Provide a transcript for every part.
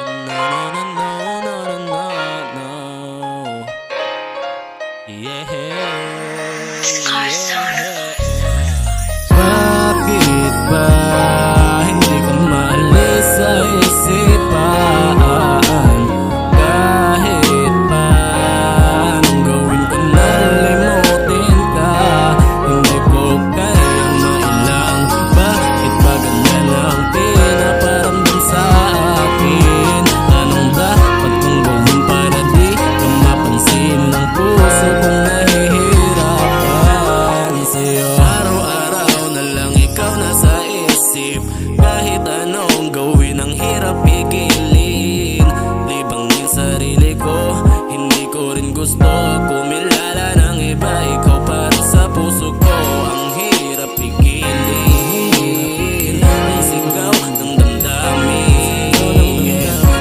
No, no, no, no, no, no, no. Yeah, yeah. Bakit ba hindi ka maalis sa isipan? Kahit pa anong gawin ko, nalimutin ka. Hindi ko kayang mailang. Bakit ba ganyan ang pinaparamdam sa akin? Anong dapat kong gawin para di ka mapansin ng puso kong nahihirapan sa'yo? Araw-araw na lang ikaw nasa isip. Kahit anong gawin ang hirap pigilin. Libangin sarili ko, hindi ko rin gusto kumilala ng iba. Ikaw para sa puso ko, ang hirap pigilin. Ang sigaw ng damdamin,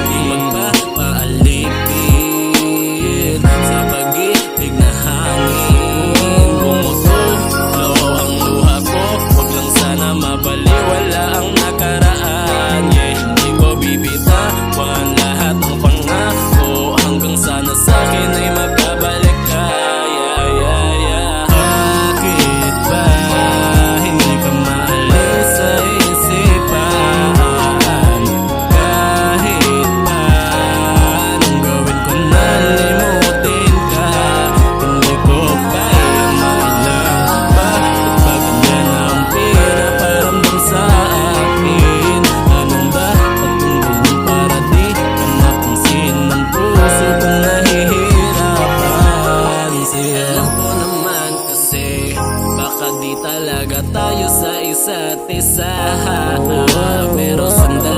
di magpapaalipin sa pag-ibig na hangin. Kumutulo ang luha ko, wag lang sana mabaliwala ang nakaraan. Hindi ko bibitawan lahat ng pangako, hanggang sana sa'kin ay magkabalik ka. Bakit ba hindi ka maalis sa isipan? Kahit pa anong gawin ko, nalimutin ka. Hindi ko kaya mailang. Bakit ba ganyan ang pinaparamdam sa akin? Anong dapat kong gawin para di ka mapansin ng puso kong nahihirapan sa'yo? Alam ko naman kasi baka di talaga tayo sa isa't isa, pero sandali